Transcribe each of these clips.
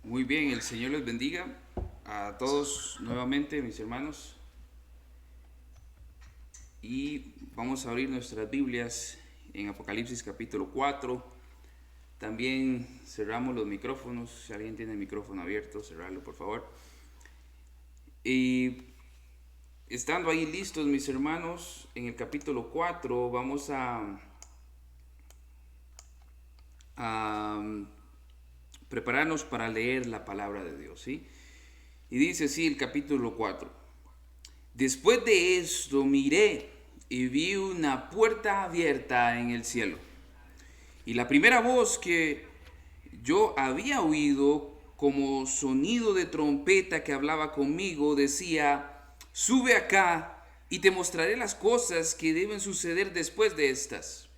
Muy bien, el Señor les bendiga a todos nuevamente, mis hermanos. Y vamos a abrir nuestras Biblias en Apocalipsis capítulo 4. También cerramos los micrófonos. Si alguien tiene el micrófono abierto, cerrarlo por favor. Y estando ahí listos, mis hermanos, en el capítulo 4 vamos a prepararnos para leer la palabra de Dios, ¿sí? Y dice así el capítulo 4. Después de esto miré y vi una puerta abierta en el cielo. Y la primera voz que yo había oído como sonido de trompeta que hablaba conmigo decía: sube acá y te mostraré las cosas que deben suceder después de estas.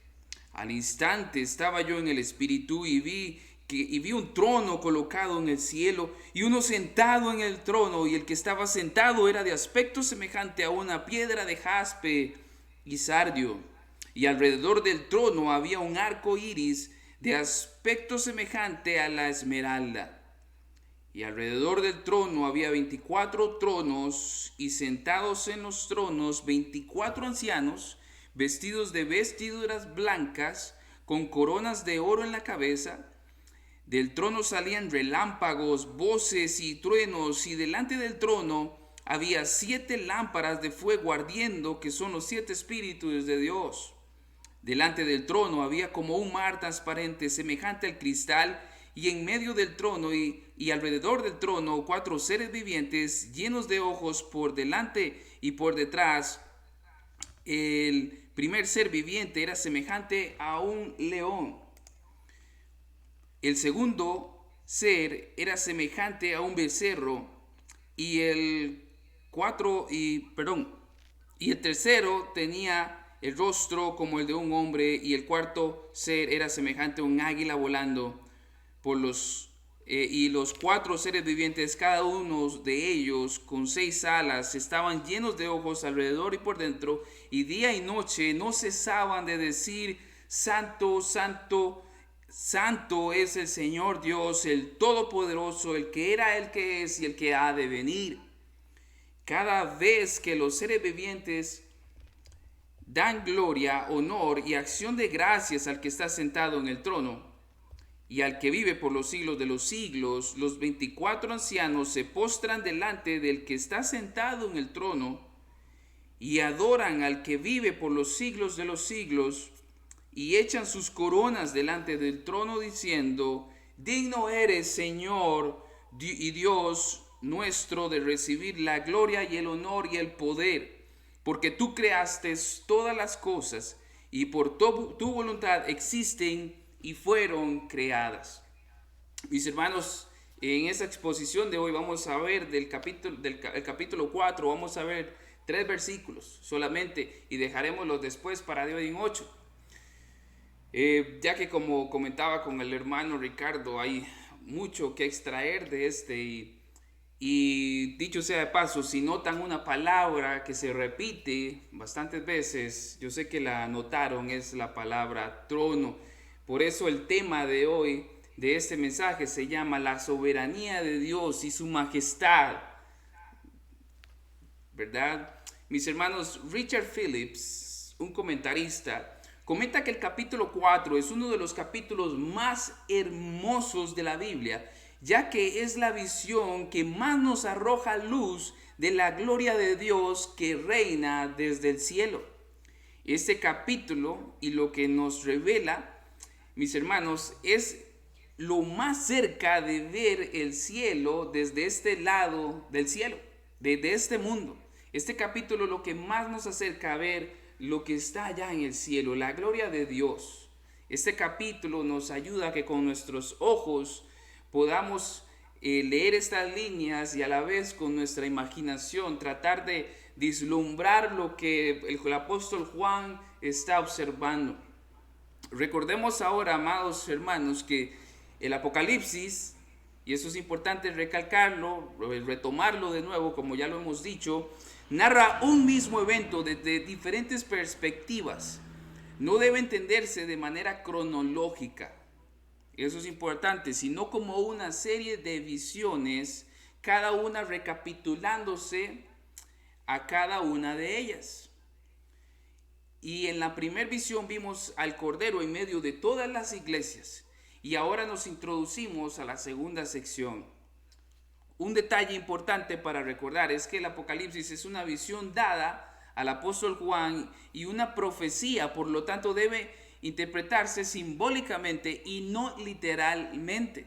Al instante estaba yo en el espíritu y vi un trono colocado en el cielo y uno sentado en el trono, y el que estaba sentado era de aspecto semejante a una piedra de jaspe y sardio, y alrededor del trono había un arco iris de aspecto semejante a la esmeralda. Y alrededor del trono había 24 tronos, y sentados en los tronos 24 ancianos, vestidos de vestiduras blancas, con coronas de oro en la cabeza. Del trono salían relámpagos, voces y truenos, y delante del trono había 7 lámparas de fuego ardiendo, que son los 7 espíritus de Dios. Delante del trono había como un mar transparente, semejante al cristal, y en medio del trono y alrededor del trono 4 seres vivientes llenos de ojos por delante y por detrás. El primer ser viviente era semejante a un león. El segundo ser era semejante a un becerro, y y el tercero tenía el rostro como el de un hombre, y el cuarto ser era semejante a un águila volando por y los 4 seres vivientes, cada uno de ellos con 6 alas, estaban llenos de ojos alrededor y por dentro, y día y noche no cesaban de decir: Santo, Santo, Santo es el Señor Dios, el Todopoderoso, el que era, el que es y el que ha de venir. Cada vez que los seres vivientes dan gloria, honor y acción de gracias al que está sentado en el trono y al que vive por los siglos de los siglos, los 24 ancianos se postran delante del que está sentado en el trono y adoran al que vive por los siglos de los siglos, y echan sus coronas delante del trono diciendo: digno eres, Señor y Dios nuestro, de recibir la gloria y el honor y el poder, porque tú creaste todas las cosas, y por tu voluntad existen y fueron creadas. Mis hermanos, en esta exposición de hoy vamos a ver el capítulo 4, vamos a ver 3 versículos solamente, y dejaremos los después para de hoy en 8. Ya que, como comentaba con el hermano Ricardo, hay mucho que extraer de y dicho sea de paso, si notan una palabra que se repite bastantes veces, yo sé que la notaron, es la palabra trono. Por eso el tema de hoy, de este mensaje, se llama la soberanía de Dios y su majestad, ¿verdad? Mis hermanos, Richard Phillips, un comentarista, comenta que el capítulo 4 es uno de los capítulos más hermosos de la Biblia, ya que es la visión que más nos arroja luz de la gloria de Dios que reina desde el cielo. Este capítulo y lo que nos revela, mis hermanos, es lo más cerca de ver el cielo desde este lado del cielo, desde este mundo. Este capítulo lo que más nos acerca a ver lo que está allá en el cielo, la gloria de Dios. Este capítulo nos ayuda a que con nuestros ojos podamos leer estas líneas, y a la vez con nuestra imaginación tratar de vislumbrar lo que el apóstol Juan está observando. Recordemos ahora, amados hermanos, que el Apocalipsis, y eso es importante recalcarlo, retomarlo de nuevo, como ya lo hemos dicho, narra un mismo evento desde diferentes perspectivas. No debe entenderse de manera cronológica. eso es importante, sino como una serie de visiones, cada una recapitulándose a cada una de ellas. Y en la primera visión vimos al Cordero en medio de todas las iglesias. Y ahora nos introducimos a la segunda sección. Un detalle importante para recordar es que el Apocalipsis es una visión dada al apóstol Juan y una profecía, por lo tanto debe interpretarse simbólicamente y no literalmente.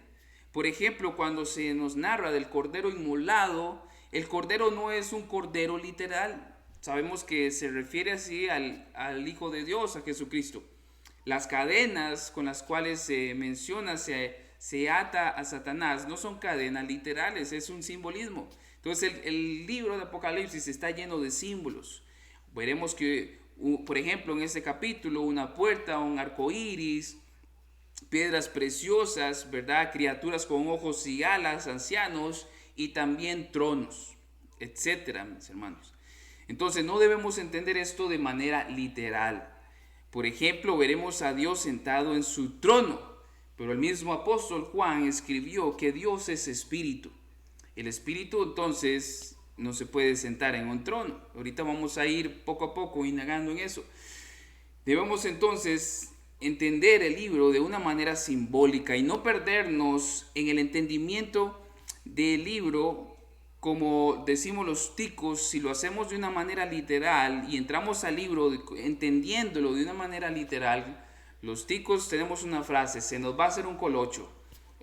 Por ejemplo, cuando se nos narra del Cordero inmolado, el Cordero no es un Cordero literal. Sabemos que se refiere así al Hijo de Dios, a Jesucristo. Las cadenas con las cuales se menciona, se ata a Satanás, no son cadenas literales, es un simbolismo. Entonces el libro de Apocalipsis está lleno de símbolos. Veremos que, por ejemplo, en este capítulo, una puerta, un arco iris, piedras preciosas, ¿verdad? Criaturas con ojos y alas, ancianos y también tronos, etcétera, mis hermanos. Entonces no debemos entender esto de manera literal. Por ejemplo, veremos a Dios sentado en su trono, pero el mismo apóstol Juan escribió que Dios es espíritu. El espíritu entonces no se puede sentar en un trono. Ahorita vamos a ir poco a poco indagando en eso. Debemos entonces entender el libro de una manera simbólica y no perdernos en el entendimiento del libro, como decimos los ticos. Si lo hacemos de una manera literal y entramos al libro entendiéndolo de una manera literal, los ticos tenemos una frase: se nos va a hacer un colocho.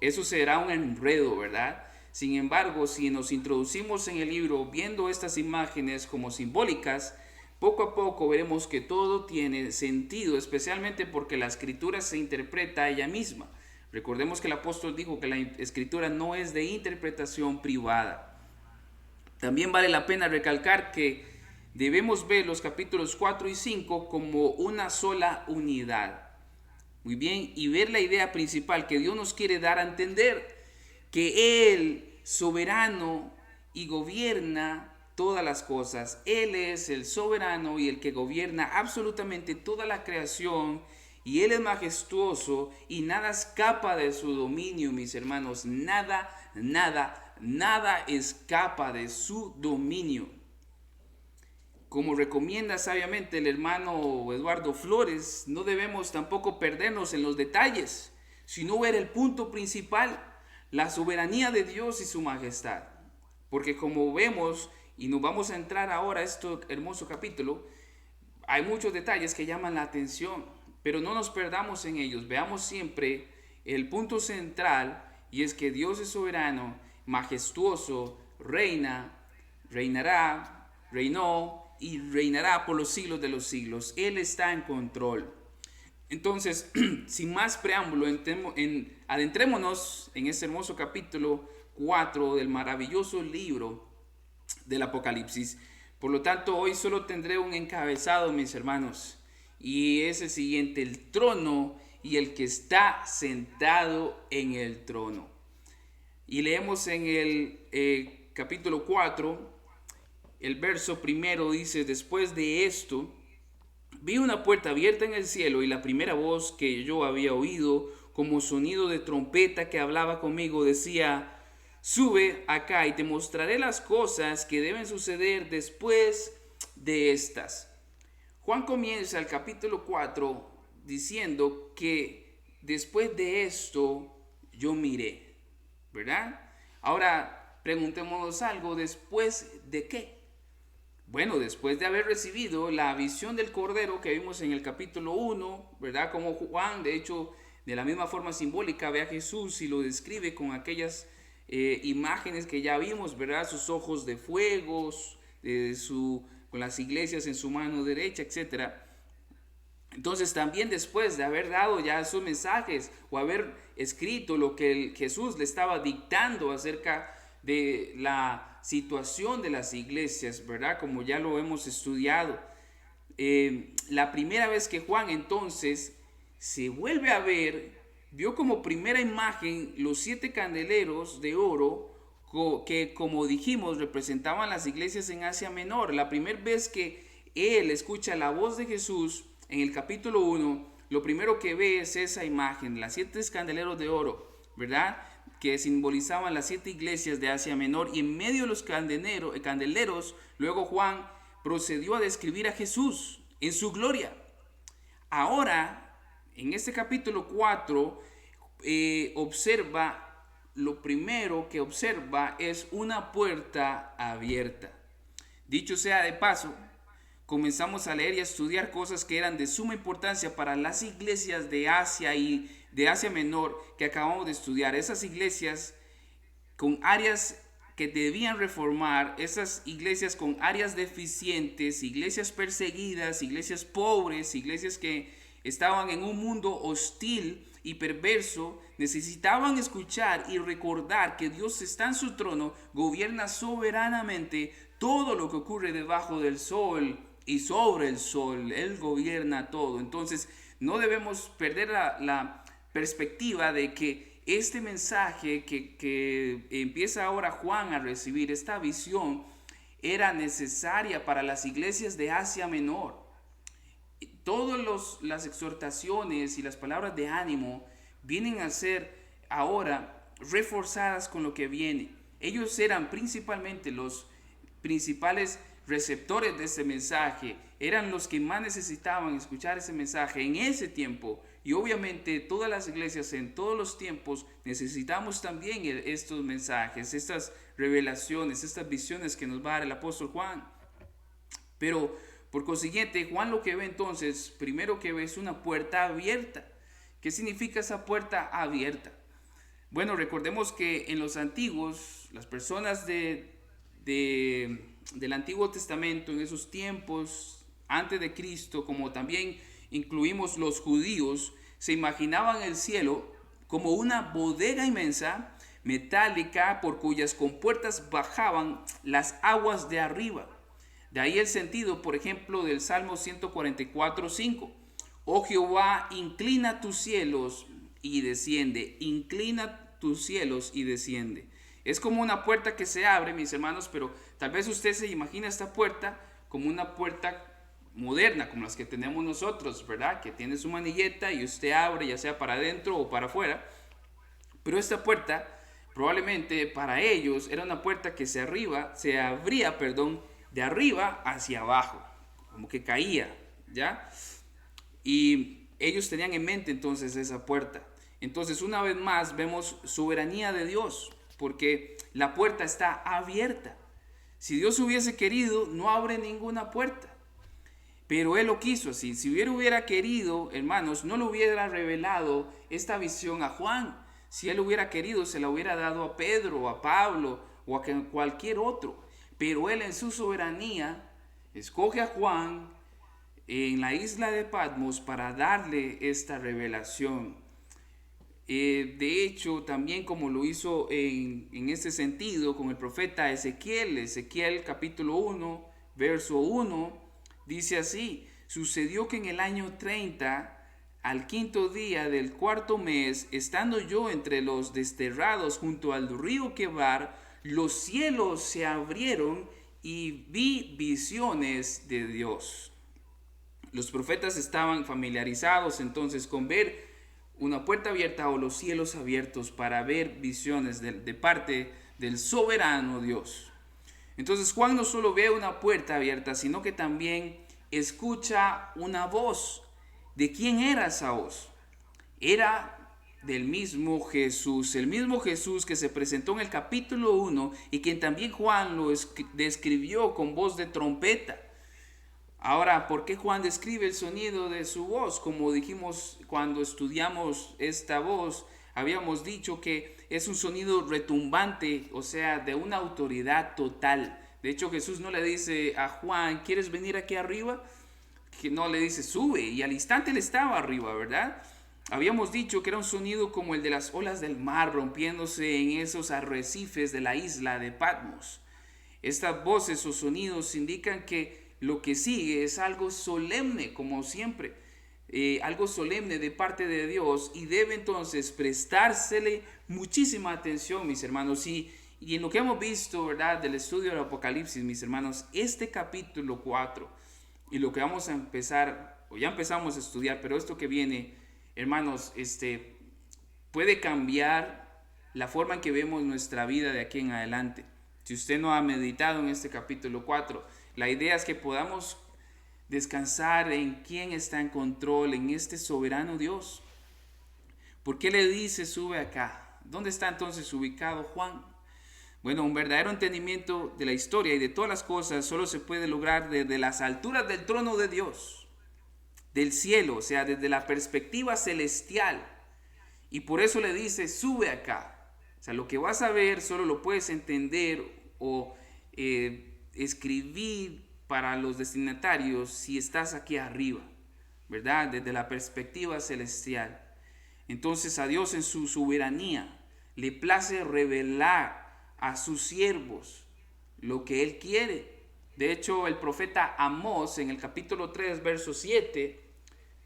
Eso será un enredo, ¿verdad? Sin embargo, si nos introducimos en el libro viendo estas imágenes como simbólicas, poco a poco veremos que todo tiene sentido, especialmente porque la escritura se interpreta a ella misma. Recordemos que el apóstol dijo que la escritura no es de interpretación privada. También vale la pena recalcar que debemos ver los capítulos 4 y 5 como una sola unidad. Muy bien, y ver la idea principal que Dios nos quiere dar a entender: que Él, soberano y gobierna todas las cosas. Él es el soberano y el que gobierna absolutamente toda la creación, y Él es majestuoso y nada escapa de su dominio, mis hermanos. Nada escapa de su dominio. Como recomienda sabiamente el hermano Eduardo Flores, no debemos tampoco perdernos en los detalles, sino ver el punto principal: la soberanía de Dios y su majestad. Porque como vemos, y nos vamos a entrar ahora a este hermoso capítulo, hay muchos detalles que llaman la atención, pero no nos perdamos en ellos. Veamos siempre el punto central, y es que Dios es soberano, majestuoso, reinará, reinó y reinará por los siglos de los siglos. Él está en control. Entonces, sin más preámbulo, adentrémonos en este hermoso capítulo 4 del maravilloso libro del Apocalipsis. Por lo tanto, hoy solo tendré un encabezado, mis hermanos, y es el siguiente: el trono y el que está sentado en el trono. Y leemos en el capítulo 4, el verso primero dice: después de esto, vi una puerta abierta en el cielo, y la primera voz que yo había oído, como sonido de trompeta que hablaba conmigo, decía: sube acá y te mostraré las cosas que deben suceder después de estas. Juan comienza el capítulo 4 diciendo que después de esto yo miré, ¿verdad? Ahora preguntémonos algo: ¿después de qué? Bueno, después de haber recibido la visión del Cordero que vimos en el capítulo 1, ¿verdad? Como Juan, de hecho, de la misma forma simbólica, ve a Jesús y lo describe con aquellas imágenes que ya vimos, ¿verdad? Sus ojos de fuego, con las iglesias en su mano derecha, etc. Entonces también después de haber dado ya sus mensajes o haber escrito lo que Jesús le estaba dictando acerca de la situación de las iglesias, ¿verdad? Como ya lo hemos estudiado. La primera vez que Juan entonces se vuelve a ver, vio como primera imagen los 7 candeleros de oro que, como dijimos, representaban las iglesias en Asia Menor. La primera vez que él escucha la voz de Jesús en el capítulo 1, lo primero que ve es esa imagen, las 7 candeleros de oro, ¿verdad? Que simbolizaban las 7 iglesias de Asia Menor, y en medio de los candeleros, luego Juan procedió a describir a Jesús en su gloria. Ahora, en este capítulo 4, lo primero que observa es una puerta abierta. Dicho sea de paso, comenzamos a leer y a estudiar cosas que eran de suma importancia para las iglesias de Asia y de Asia Menor que acabamos de estudiar. Esas iglesias con áreas que debían reformar, esas iglesias con áreas deficientes, iglesias perseguidas, iglesias pobres, iglesias que estaban en un mundo hostil y perverso, necesitaban escuchar y recordar que Dios está en su trono, gobierna soberanamente todo lo que ocurre debajo del sol y sobre el sol. Él gobierna todo. Entonces no debemos perder la perspectiva de que este mensaje que empieza ahora Juan a recibir, esta visión, era necesaria para las iglesias de Asia Menor. Todas las exhortaciones y las palabras de ánimo vienen a ser ahora reforzadas con lo que viene. Ellos eran principalmente los principales receptores de ese mensaje, eran los que más necesitaban escuchar ese mensaje en ese tiempo. Y obviamente todas las iglesias en todos los tiempos necesitamos también estos mensajes, estas revelaciones, estas visiones que nos va a dar el apóstol Juan. Pero por consiguiente, Juan lo que ve entonces, primero que ve es una puerta abierta. ¿Qué significa esa puerta abierta? Bueno, recordemos que en los antiguos, las personas del Antiguo Testamento, en esos tiempos, antes de Cristo, como también incluimos los judíos, se imaginaban el cielo como una bodega inmensa, metálica, por cuyas compuertas bajaban las aguas de arriba. De ahí el sentido, por ejemplo, del Salmo 144:5. Oh Jehová, inclina tus cielos y desciende. Inclina tus cielos y desciende. Es como una puerta que se abre, mis hermanos, pero tal vez usted se imagina esta puerta como una puerta moderna, como las que tenemos nosotros, ¿verdad? Que tiene su manilleta y usted abre, ya sea para adentro o para afuera. Pero esta puerta, probablemente para ellos, era una puerta que se abría, de arriba hacia abajo, como que caía, ¿ya? Y ellos tenían en mente entonces esa puerta. Entonces, una vez más, vemos soberanía de Dios, porque la puerta está abierta. Si Dios hubiese querido, no abre ninguna puerta. Pero Él lo quiso así. Si hubiera querido, hermanos, no le hubiera revelado esta visión a Juan. Si Él hubiera querido, se la hubiera dado a Pedro, a Pablo o a cualquier otro. Pero Él en su soberanía escoge a Juan en la isla de Patmos para darle esta revelación. De hecho, también como lo hizo en este sentido con el profeta Ezequiel capítulo 1, verso 1, dice así: sucedió que en el año 30, al 5.º día del 4.º mes, estando yo entre los desterrados junto al río Quebar, los cielos se abrieron y vi visiones de Dios. Los profetas estaban familiarizados entonces con ver una puerta abierta o los cielos abiertos para ver visiones de parte del soberano Dios. Entonces Juan no solo ve una puerta abierta, sino que también escucha una voz. ¿De quién era esa voz? Era del mismo Jesús, el mismo Jesús que se presentó en el capítulo 1 y que también Juan lo describió con voz de trompeta. Ahora, ¿por qué Juan describe el sonido de su voz? Como dijimos cuando estudiamos esta voz, habíamos dicho que es un sonido retumbante, o sea, de una autoridad total. De hecho, Jesús no le dice a Juan, ¿quieres venir aquí arriba? Que no, le dice, sube, y al instante él estaba arriba, ¿verdad? Habíamos dicho que era un sonido como el de las olas del mar rompiéndose en esos arrecifes de la isla de Patmos. Estas voces o sonidos indican que lo que sigue es algo solemne, como siempre, algo solemne de parte de Dios, y debe entonces prestársele muchísima atención, mis hermanos. Y en lo que hemos visto, ¿verdad?, del estudio del Apocalipsis, mis hermanos, este capítulo 4 y lo que vamos a empezar o ya empezamos a estudiar, pero esto que viene, hermanos, puede cambiar la forma en que vemos nuestra vida de aquí en adelante. Si usted no ha meditado en este capítulo 4, la idea es que podamos descansar en quién está en control, en este soberano Dios. ¿Por qué le dice sube acá? ¿Dónde está entonces ubicado Juan? Bueno, un verdadero entendimiento de la historia y de todas las cosas solo se puede lograr desde las alturas del trono de Dios, del cielo, o sea, desde la perspectiva celestial. Y por eso le dice, sube acá. O sea, lo que vas a ver solo lo puedes entender o escribir para los destinatarios si estás aquí arriba, ¿verdad? Desde la perspectiva celestial. Entonces a Dios en su soberanía le place revelar a sus siervos lo que Él quiere. De hecho, el profeta Amós en el capítulo 3, verso 7,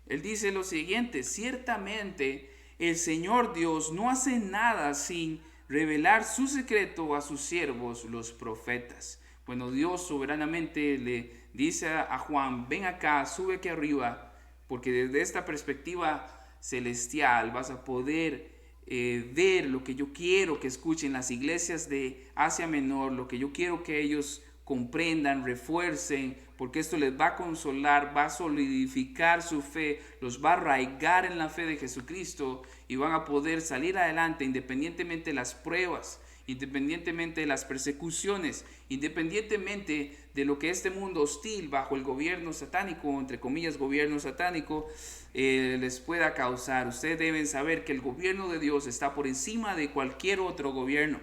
él dice lo siguiente: ciertamente el Señor Dios no hace nada sin revelar su secreto a sus siervos, los profetas. Bueno, Dios soberanamente le dice a Juan, ven acá, sube aquí arriba, porque desde esta perspectiva celestial vas a poder ver lo que yo quiero que escuchen las iglesias de Asia Menor, lo que yo quiero que ellos comprendan, refuercen, porque esto les va a consolar, va a solidificar su fe, los va a arraigar en la fe de Jesucristo y van a poder salir adelante independientemente de las pruebas, independientemente de las persecuciones, independientemente de lo que este mundo hostil bajo el gobierno satánico, entre comillas gobierno satánico, les pueda causar. Ustedes deben saber que el gobierno de Dios está por encima de cualquier otro gobierno.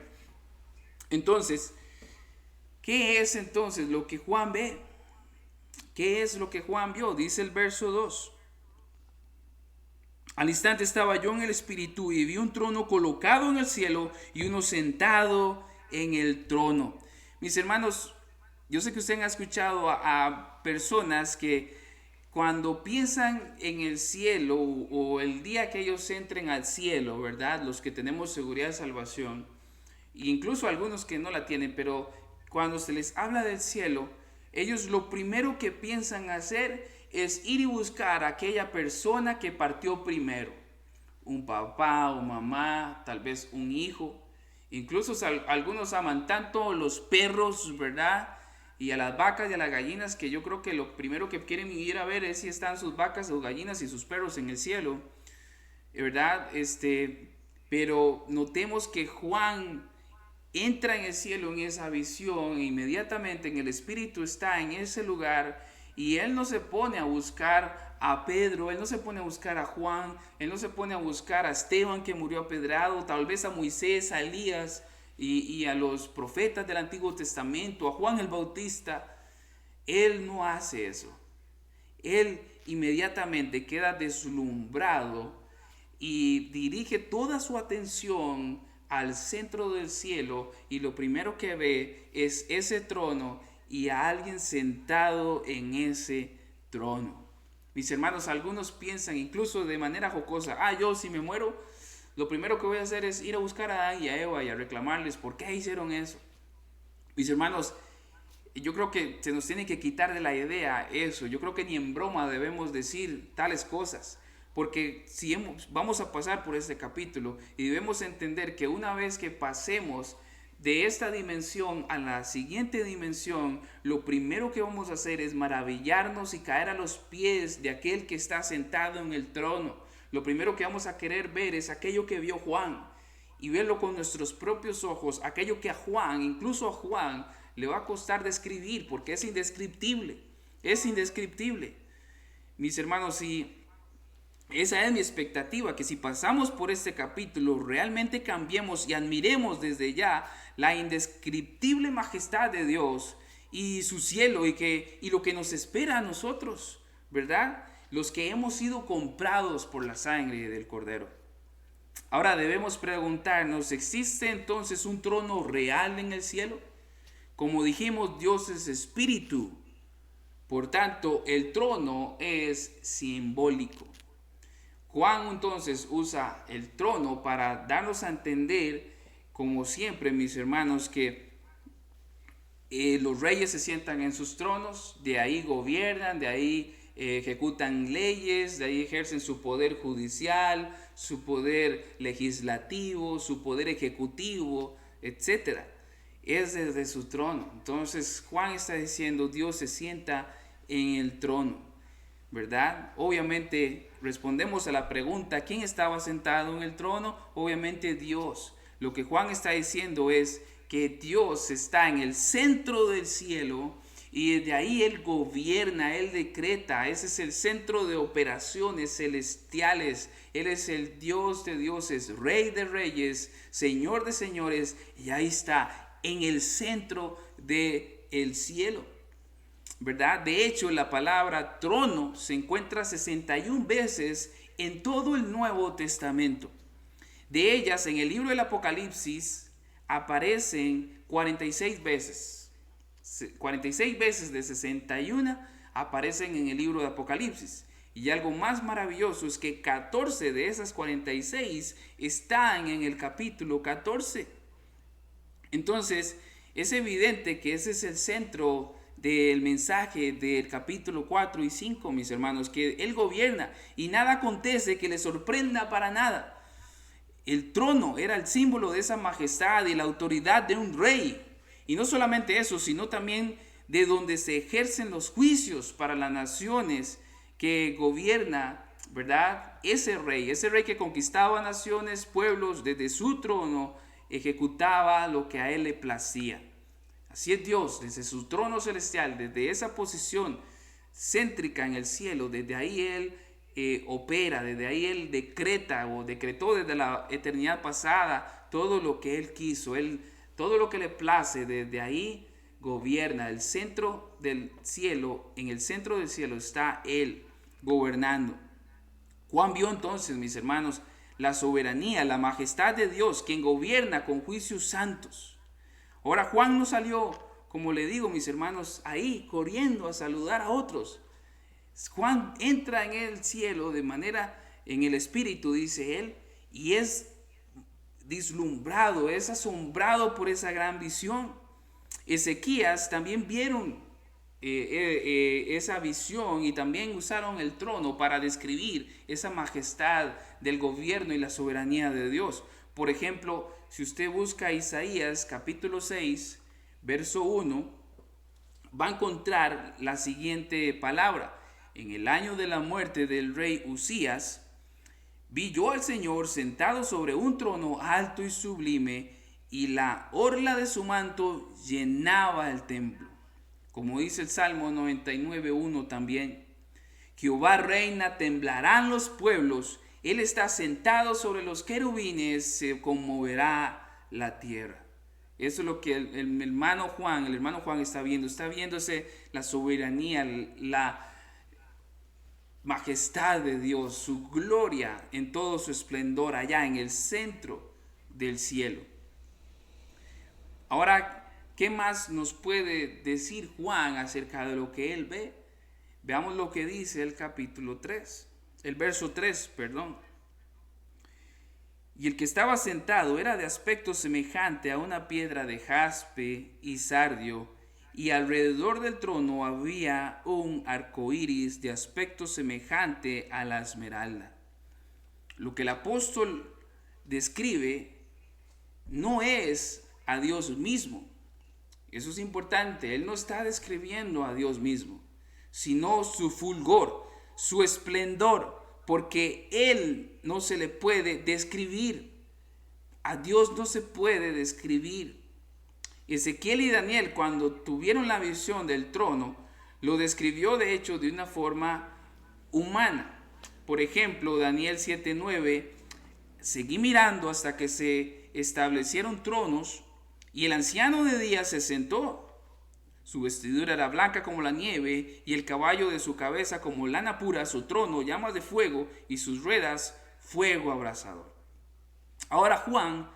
Entonces, ¿qué es entonces lo que Juan ve? ¿Qué es lo que Juan vio? Dice el verso 2. Al instante estaba yo en el espíritu y vi un trono colocado en el cielo y uno sentado en el trono. Mis hermanos, yo sé que ustedes han escuchado a personas que cuando piensan en el cielo o el día que ellos entren al cielo, ¿verdad? Los que tenemos seguridad de salvación, e incluso algunos que no la tienen, pero cuando se les habla del cielo, ellos lo primero que piensan hacer es ir y buscar a aquella persona que partió primero. Un papá o mamá, tal vez un hijo. Incluso algunos aman tanto los perros, ¿verdad? Y a las vacas y a las gallinas, que yo creo que lo primero que quieren ir a ver es si están sus vacas o gallinas y sus perros en el cielo, ¿verdad? Pero notemos que Juan entra en el cielo en esa visión e inmediatamente en el espíritu está en ese lugar y él no se pone a buscar a Pedro, él no se pone a buscar a Juan, él no se pone a buscar a Esteban que murió apedrado, tal vez a Moisés, a Elías y a los profetas del Antiguo Testamento, a Juan el Bautista. Él no hace eso. Él inmediatamente queda deslumbrado y dirige toda su atención al centro del cielo y lo primero que ve es ese trono y a alguien sentado en ese trono. Mis hermanos, algunos piensan incluso de manera jocosa, yo si me muero, lo primero que voy a hacer es ir a buscar a Adán y a Eva y a reclamarles por qué hicieron eso. Mis hermanos, yo creo que se nos tiene que quitar de la idea eso. Yo creo que ni en broma debemos decir tales cosas. Porque si vamos a pasar por este capítulo y debemos entender que una vez que pasemos de esta dimensión a la siguiente dimensión, lo primero que vamos a hacer es maravillarnos y caer a los pies de aquel que está sentado en el trono. Lo primero que vamos a querer ver es aquello que vio Juan y verlo con nuestros propios ojos, aquello que a Juan, incluso a Juan, le va a costar describir porque es indescriptible, es indescriptible. Mis hermanos, esa es mi expectativa, que si pasamos por este capítulo realmente cambiemos y admiremos desde ya la indescriptible majestad de Dios y su cielo y lo que nos espera a nosotros, ¿verdad? Los que hemos sido comprados por la sangre del Cordero. Ahora debemos preguntarnos, ¿existe entonces un trono real en el cielo? Como dijimos, Dios es espíritu, por tanto el trono es simbólico. Juan entonces usa el trono para darnos a entender, como siempre mis hermanos, que los reyes se sientan en sus tronos, de ahí gobiernan, de ahí ejecutan leyes, de ahí ejercen su poder judicial, su poder legislativo, su poder ejecutivo, etcétera. Es desde su trono. Entonces Juan está diciendo, Dios se sienta en el trono, ¿verdad? Obviamente respondemos a la pregunta, ¿quién estaba sentado en el trono? Obviamente Dios. Lo que Juan está diciendo es que Dios está en el centro del cielo y desde ahí Él gobierna, Él decreta. Ese es el centro de operaciones celestiales. Él es el Dios de dioses, Rey de reyes, Señor de señores, y ahí está en el centro del cielo, ¿verdad? De hecho, la palabra trono se encuentra 61 veces en todo el Nuevo Testamento. De ellas, en el libro del Apocalipsis aparecen 46 veces. 46 veces de 61 aparecen en el libro de Apocalipsis. Y algo más maravilloso es que 14 de esas 46 están en el capítulo 14. Entonces, es evidente que ese es el centro del mensaje del capítulo 4 y 5, mis hermanos, que Él gobierna y nada acontece que le sorprenda para nada. El trono era el símbolo de esa majestad y la autoridad de un rey. Y no solamente eso, sino también de donde se ejercen los juicios para las naciones que gobierna, ¿verdad? Ese rey que conquistaba naciones, pueblos, desde su trono ejecutaba lo que a Él le placía. Así es Dios, desde su trono celestial, desde esa posición céntrica en el cielo, desde ahí Él opera, desde ahí Él decreta o decretó desde la eternidad pasada todo lo que Él quiso, todo lo que le place, desde ahí gobierna. El centro del cielo, en el centro del cielo está Él gobernando. Juan vio entonces, mis hermanos, la soberanía, la majestad de Dios, quien gobierna con juicios santos. Ahora Juan no salió, como le digo, mis hermanos, ahí corriendo a saludar a otros. Juan entra en el cielo de manera, en el espíritu, dice él, y es deslumbrado, es asombrado por esa gran visión. Ezequías también vieron esa visión y también usaron el trono para describir esa majestad del gobierno y la soberanía de Dios. Por ejemplo, si usted busca Isaías capítulo 6, verso 1, va a encontrar la siguiente palabra. En el año de la muerte del rey Usías, vi yo al Señor sentado sobre un trono alto y sublime, y la orla de su manto llenaba el templo. Como dice el Salmo 99:1 también, Jehová reina, temblarán los pueblos, Él está sentado sobre los querubines, se conmoverá la tierra. Eso es lo que el hermano Juan está viéndose la soberanía, la majestad de Dios, su gloria en todo su esplendor allá en el centro del cielo. Ahora, ¿qué más nos puede decir Juan acerca de lo que él ve? Veamos lo que dice el capítulo 3, el verso 3, perdón. Y el que estaba sentado era de aspecto semejante a una piedra de jaspe y sardio, y alrededor del trono había un arco iris de aspecto semejante a la esmeralda. Lo que el apóstol describe no es a Dios mismo. Eso es importante. Él no está describiendo a Dios mismo, sino su fulgor, su esplendor, porque Él no se le puede describir. A Dios no se puede describir. Ezequiel y Daniel, cuando tuvieron la visión del trono, lo describió de hecho de una forma humana. Por ejemplo, Daniel 7:9, seguí mirando hasta que se establecieron tronos, y el anciano de día se sentó. Su vestidura era blanca como la nieve, y el caballo de su cabeza como lana pura, su trono llamas de fuego, y sus ruedas fuego abrasador. Ahora Juan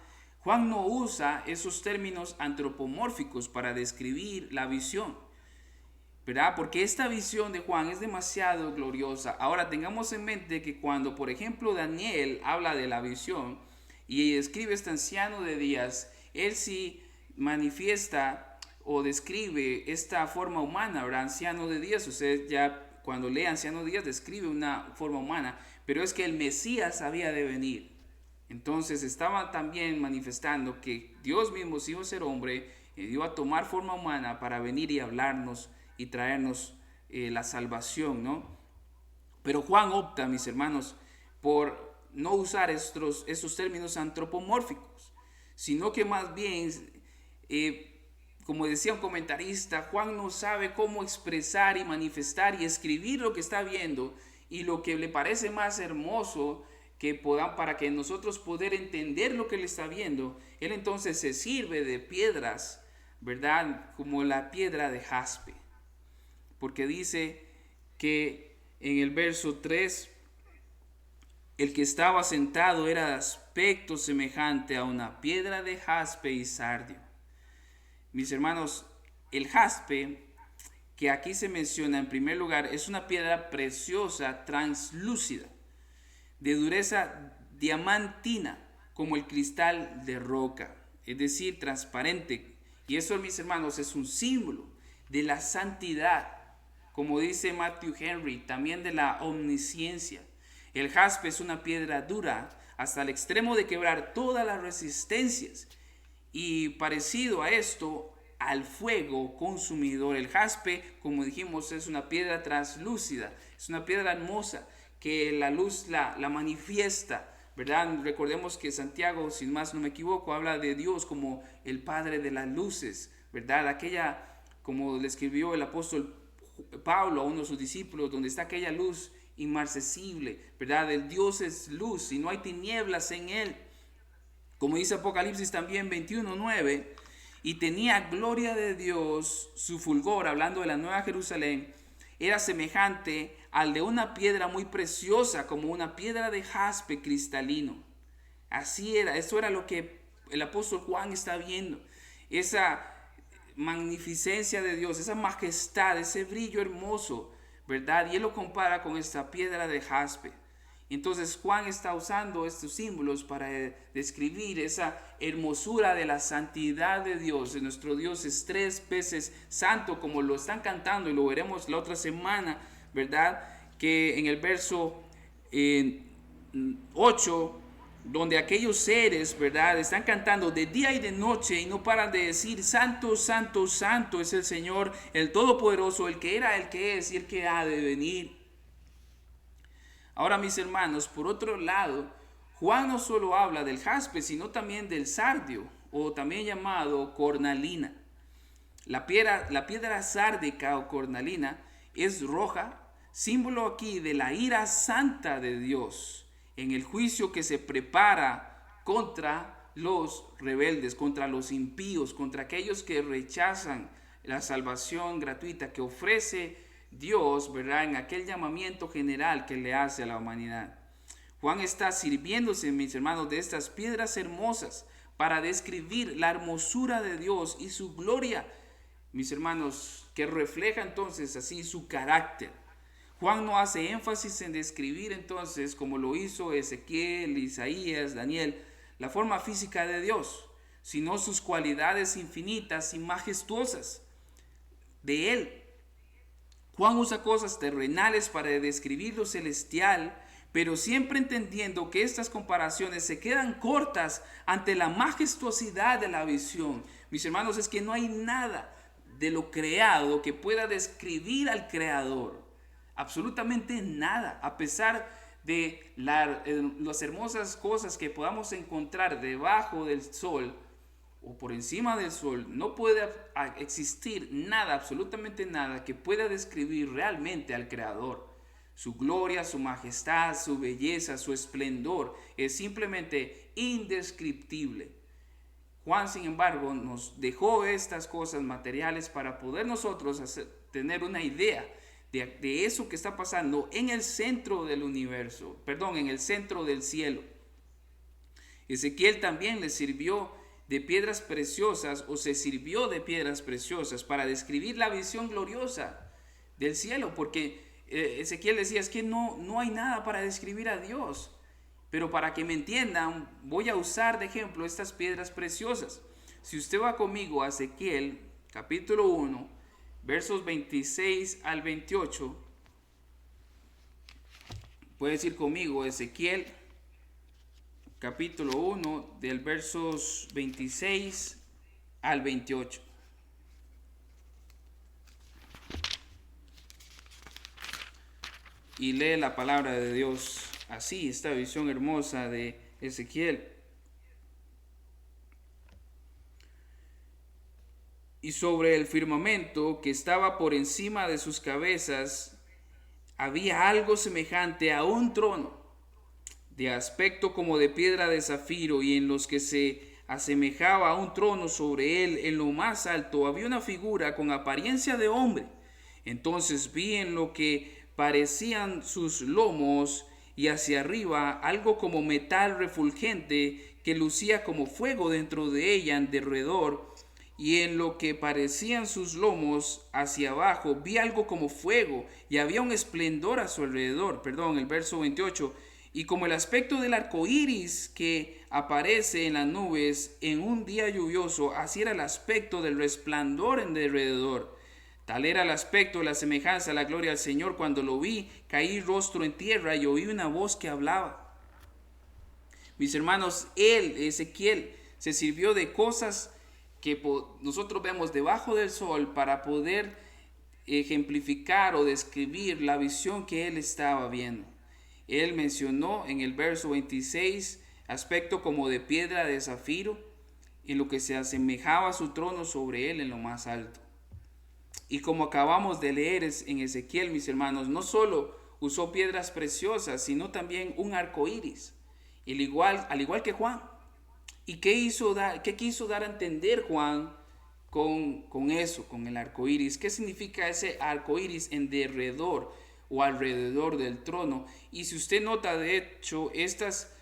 no usa esos términos antropomórficos para describir la visión, ¿verdad? Porque esta visión de Juan es demasiado gloriosa. Ahora tengamos en mente que cuando, por ejemplo, Daniel habla de la visión y escribe este anciano de días, él sí manifiesta o describe esta forma humana, ¿verdad? Anciano de días, usted ya cuando lee Anciano Díaz describe una forma humana, pero es que el Mesías había de venir. Entonces estaba también manifestando que Dios mismo se iba a ser hombre, iba a tomar forma humana para venir y hablarnos y traernos la salvación, ¿no? Pero Juan opta, mis hermanos, por no usar estos términos antropomórficos, sino que más bien, como decía un comentarista, Juan no sabe cómo expresar y manifestar y escribir lo que está viendo y lo que le parece más hermoso para que nosotros poder entender lo que él está viendo. Él entonces se sirve de piedras, ¿verdad? Como la piedra de jaspe, porque dice que en el verso 3, el que estaba sentado era de aspecto semejante a una piedra de jaspe y sardio. Mis hermanos, el jaspe, que aquí se menciona en primer lugar, es una piedra preciosa, translúcida, de dureza diamantina, como el cristal de roca, es decir, transparente. Y eso, mis hermanos, es un símbolo de la santidad, como dice Matthew Henry, también de la omnisciencia. El jaspe es una piedra dura hasta el extremo de quebrar todas las resistencias, y parecido a esto, al fuego consumidor. El jaspe, como dijimos, es una piedra translúcida, es una piedra hermosa que la luz la manifiesta, ¿verdad? Recordemos que Santiago, sin más no me equivoco, habla de Dios como el Padre de las luces, ¿verdad? Aquella, como le escribió el apóstol Pablo a uno de sus discípulos, donde está aquella luz inmarcesible, ¿verdad? El Dios es luz y no hay tinieblas en él. Como dice Apocalipsis también 21:9, y tenía gloria de Dios, su fulgor, hablando de la Nueva Jerusalén, era semejante al de una piedra muy preciosa, como una piedra de jaspe cristalino. Así era, eso era lo que el apóstol Juan está viendo, esa magnificencia de Dios, esa majestad, ese brillo hermoso, ¿verdad? Y él lo compara con esta piedra de jaspe. Entonces Juan está usando estos símbolos para describir esa hermosura de la santidad de Dios. Nuestro Dios es 3 veces santo, como lo están cantando y lo veremos la otra semana, ¿verdad? Que en el verso 8, donde aquellos seres, ¿verdad?, están cantando de día y de noche y no paran de decir: santo, santo, santo es el Señor, el Todopoderoso, el que era, el que es y el que ha de venir. Ahora, mis hermanos, por otro lado, Juan no solo habla del jaspe, sino también del sardio, o también llamado cornalina. La piedra sárdica o cornalina es roja, símbolo aquí de la ira santa de Dios en el juicio que se prepara contra los rebeldes, contra los impíos, contra aquellos que rechazan la salvación gratuita que ofrece Dios, ¿verdad?, en aquel llamamiento general que le hace a la humanidad. Juan está sirviéndose, mis hermanos, de estas piedras hermosas para describir la hermosura de Dios y su gloria, mis hermanos, que refleja entonces así su carácter. Juan no hace énfasis en describir entonces, como lo hizo Ezequiel, Isaías, Daniel, la forma física de Dios, sino sus cualidades infinitas y majestuosas de Él. Juan usa cosas terrenales para describir lo celestial, pero siempre entendiendo que estas comparaciones se quedan cortas ante la majestuosidad de la visión. Mis hermanos, es que no hay nada de lo creado que pueda describir al Creador. Absolutamente nada, a pesar de las hermosas cosas que podamos encontrar debajo del sol o por encima del sol, no puede existir nada, absolutamente nada, que pueda describir realmente al Creador. Su gloria, su majestad, su belleza, su esplendor es simplemente indescriptible. Juan, sin embargo, nos dejó estas cosas materiales para poder nosotros tener una idea de eso que está pasando en el centro del universo, en el centro del cielo. Ezequiel también le sirvió de piedras preciosas, o se sirvió de piedras preciosas para describir la visión gloriosa del cielo, porque Ezequiel decía: es que no hay nada para describir a Dios. Pero para que me entiendan, voy a usar de ejemplo estas piedras preciosas. Si usted va conmigo a Ezequiel capítulo 1, versos 26 al 28, Puedes ir conmigo, Ezequiel, capítulo 1, del versos 26 al 28. Y lee la palabra de Dios así, esta visión hermosa de Ezequiel. Y sobre el firmamento que estaba por encima de sus cabezas había algo semejante a un trono, de aspecto como de piedra de zafiro, y en los que se asemejaba a un trono sobre él, en lo más alto había una figura con apariencia de hombre. Entonces vi en lo que parecían sus lomos y hacia arriba algo como metal refulgente que lucía como fuego dentro de ella en derredor, y en lo que parecían sus lomos hacia abajo vi algo como fuego y había un esplendor a su alrededor. Perdón, el verso 28. Y como el aspecto del arco iris que aparece en las nubes en un día lluvioso, así era el aspecto del resplandor en derredor. Tal era el aspecto, la semejanza, la gloria al Señor. Cuando lo vi, caí rostro en tierra y oí una voz que hablaba. Mis hermanos, Ezequiel, se sirvió de cosas que nosotros vemos debajo del sol para poder ejemplificar o describir la visión que él estaba viendo. Él mencionó en el verso 26 aspecto como de piedra de zafiro, en lo que se asemejaba a su trono sobre él en lo más alto. Y como acabamos de leer en Ezequiel, mis hermanos, no solo usó piedras preciosas, sino también un arco iris, al igual que Juan. ¿Y qué quiso dar a entender Juan con eso, con el arco iris? ¿Qué significa ese arco iris en derredor o alrededor del trono? Y si usted nota, de hecho, estas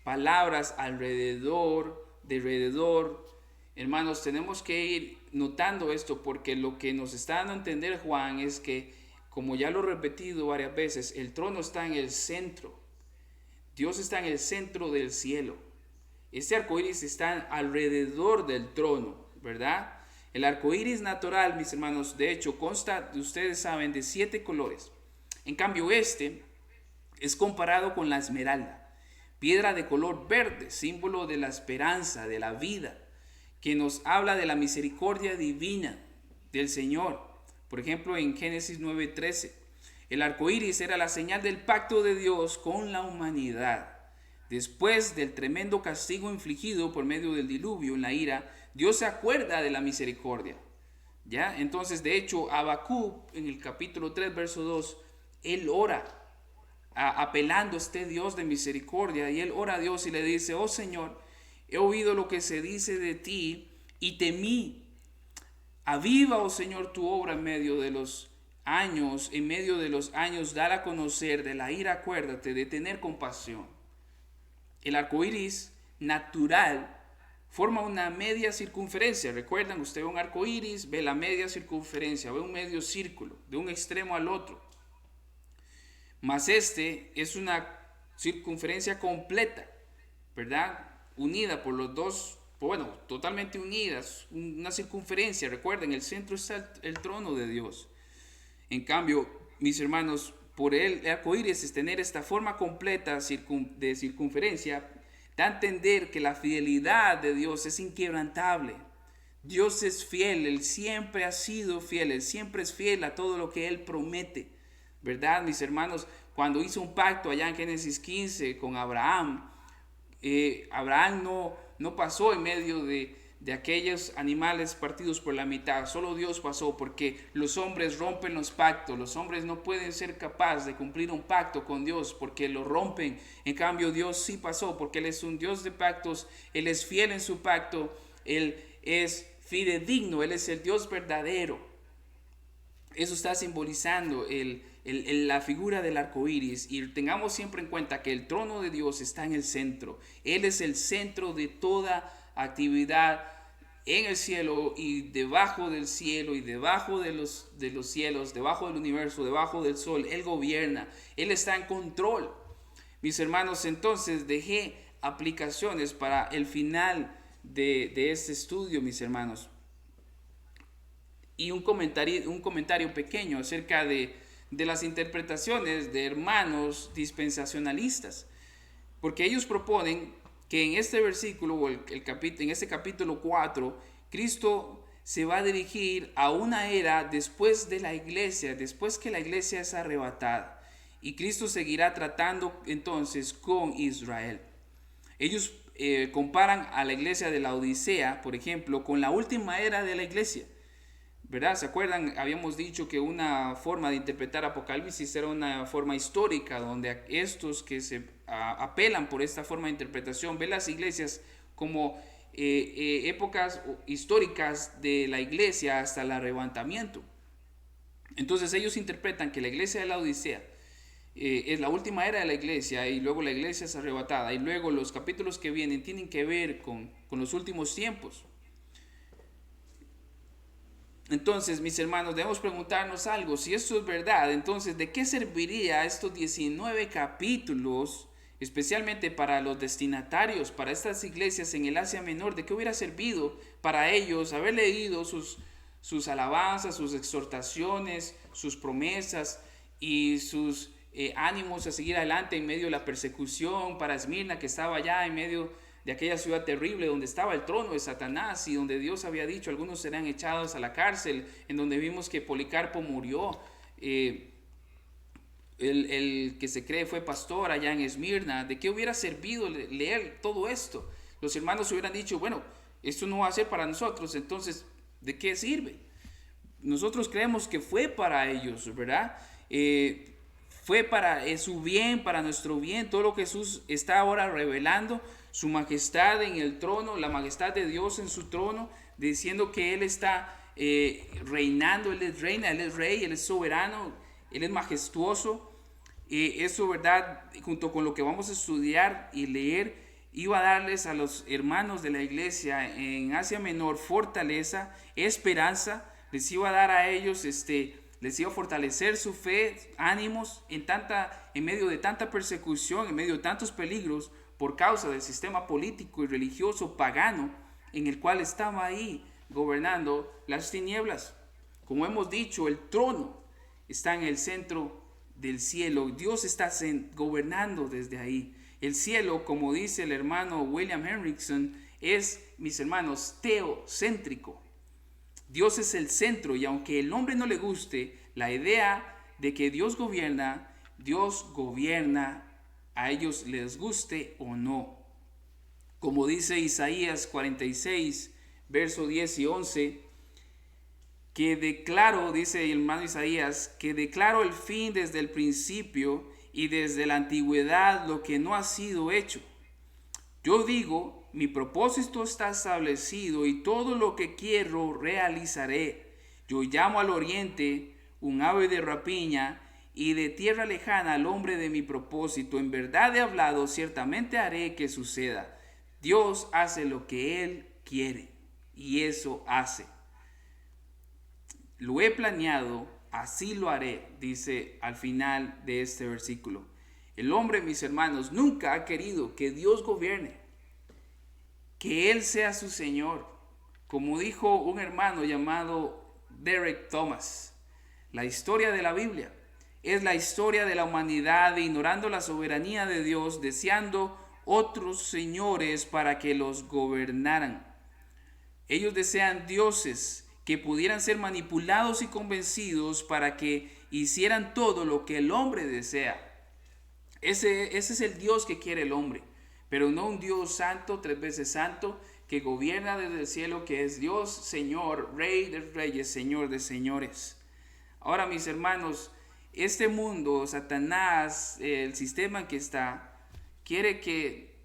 palabras alrededor, derredor, hermanos, tenemos que ir notando esto, porque lo que nos está dando a entender Juan es que, como ya lo he repetido varias veces, el trono está en el centro. Dios está en el centro del cielo. Este arco iris está alrededor del trono, ¿verdad? El arco iris natural, mis hermanos, de hecho, consta, ustedes saben, de 7 colores. En cambio, este es comparado con la esmeralda, piedra de color verde, símbolo de la esperanza, de la vida, que nos habla de la misericordia divina del Señor. Por ejemplo, en Génesis 9:13, el arco iris era la señal del pacto de Dios con la humanidad. Después del tremendo castigo infligido por medio del diluvio en la ira, Dios se acuerda de la misericordia. ¿Ya? Entonces, de hecho, Habacuc en el capítulo 3, verso 2, él ora apelando a este Dios de misericordia, y él ora a Dios y le dice: oh Señor, he oído lo que se dice de ti y temí. Aviva, oh Señor, tu obra en medio de los años, dala a conocer, de la ira acuérdate, de tener compasión. El arco iris natural forma una media circunferencia. Recuerdan, usted ve un arco iris, ve la media circunferencia, ve un medio círculo, de un extremo al otro. Mas este es una circunferencia completa, ¿verdad? Unida por los dos, bueno, totalmente unidas, una circunferencia. Recuerden, el centro está el trono de Dios. En cambio, mis hermanos, por el arco iris es tener esta forma completa de circunferencia, da a entender que la fidelidad de Dios es inquebrantable. Dios es fiel, Él siempre ha sido fiel, Él siempre es fiel a todo lo que Él promete, ¿verdad, mis hermanos? Cuando hizo un pacto allá en Génesis 15 con Abraham, Abraham no pasó en medio de aquellos animales partidos por la mitad. Solo Dios pasó, porque los hombres rompen los pactos. Los hombres no pueden ser capaces de cumplir un pacto con Dios porque lo rompen. En cambio, Dios sí pasó, porque Él es un Dios de pactos. Él es fiel en su pacto. Él es fidedigno. Él es el Dios verdadero. Eso está simbolizando la figura del arco iris. Y tengamos siempre en cuenta que el trono de Dios está en el centro. Él es el centro de toda actividad en el cielo y debajo del cielo y debajo de los cielos, debajo del universo, debajo del sol. Él gobierna, Él está en control. Mis hermanos, entonces dejé aplicaciones para el final de este estudio, mis hermanos. Y un comentario pequeño acerca de de las interpretaciones de hermanos dispensacionalistas, porque ellos proponen que en este versículo o en este capítulo 4, Cristo se va a dirigir a una era después de la iglesia, después que la iglesia es arrebatada, y Cristo seguirá tratando entonces con Israel. Ellos comparan a la iglesia de la Odisea, por ejemplo, con la última era de la iglesia, ¿verdad? ¿Se acuerdan? Habíamos dicho que una forma de interpretar Apocalipsis era una forma histórica, donde estos que se apelan por esta forma de interpretación ven las iglesias como épocas históricas de la iglesia hasta el arrebatamiento. Entonces ellos interpretan que la iglesia de la Odisea es la última era de la iglesia, y luego la iglesia es arrebatada, y luego los capítulos que vienen tienen que ver con los últimos tiempos. Entonces, mis hermanos, debemos preguntarnos algo. Si esto es verdad, entonces, ¿de qué serviría estos 19 capítulos, especialmente para los destinatarios, para estas iglesias en el Asia Menor? ¿De qué hubiera servido para ellos haber leído sus alabanzas, sus exhortaciones, sus promesas y sus ánimos a seguir adelante en medio de la persecución para Esmirna, que estaba allá en medio de aquella ciudad terrible donde estaba el trono de Satanás y donde Dios había dicho algunos serán echados a la cárcel, en donde vimos que Policarpo murió, el que se cree fue pastor allá en Esmirna? ¿De qué hubiera servido leer todo esto? Los hermanos hubieran dicho, bueno, esto no va a ser para nosotros, entonces, ¿de qué sirve? Nosotros creemos que fue para ellos, ¿verdad? Fue para su bien, para nuestro bien, todo lo que Jesús está ahora revelando, su majestad en el trono, la majestad de Dios en su trono, diciendo que Él está reinando, Él es reina, Él es rey, Él es soberano, Él es majestuoso. Eso, ¿verdad? Junto con lo que vamos a estudiar y leer, iba a darles a los hermanos de la iglesia en Asia Menor fortaleza, esperanza, les iba a dar a ellos les iba a fortalecer su fe, ánimos en medio de tanta persecución, en medio de tantos peligros por causa del sistema político y religioso pagano en el cual estaba ahí gobernando las tinieblas. Como hemos dicho, el trono está en el centro del cielo. Dios está gobernando desde ahí. El cielo, como dice el hermano William Hendrickson, es, mis hermanos, teocéntrico. Dios es el centro, y aunque el hombre no le guste la idea de que Dios gobierna, a ellos les guste o no. Como dice Isaías 46, verso 10 y 11, que declaro, dice el hermano Isaías, que declaro el fin desde el principio y desde la antigüedad lo que no ha sido hecho. Yo digo, mi propósito está establecido y todo lo que quiero realizaré. Yo llamo al oriente un ave de rapiña y de tierra lejana al hombre de mi propósito. En verdad he hablado, ciertamente haré que suceda. Dios hace lo que Él quiere y eso hace. Lo he planeado, así lo haré, dice al final de este versículo. El hombre, mis hermanos, nunca ha querido que Dios gobierne, que Él sea su Señor. Como dijo un hermano llamado Derek Thomas, la historia de la Biblia es la historia de la humanidad ignorando la soberanía de Dios, deseando otros señores para que los gobernaran. Ellos desean dioses que pudieran ser manipulados y convencidos para que hicieran todo lo que el hombre desea. Ese es el Dios que quiere el hombre, pero no un Dios santo, 3 veces santo, que gobierna desde el cielo, que es Dios, Señor, Rey de reyes, Señor de señores. Ahora, mis hermanos, este mundo, Satanás, el sistema en que está, quiere que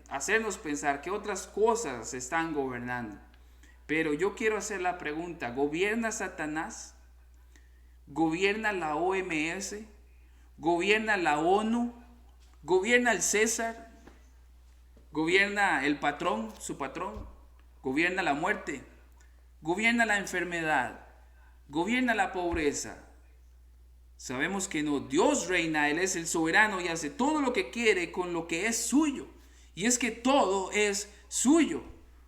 hacernos pensar que otras cosas están gobernando. Pero yo quiero hacer la pregunta, ¿gobierna Satanás? ¿Gobierna la OMS? ¿Gobierna la ONU? ¿Gobierna el César? ¿Gobierna el patrón, su patrón? ¿Gobierna la muerte? ¿Gobierna la enfermedad? ¿Gobierna la pobreza? Sabemos que no, Dios reina, Él es el soberano y hace todo lo que quiere con lo que es suyo. Y es que todo es suyo.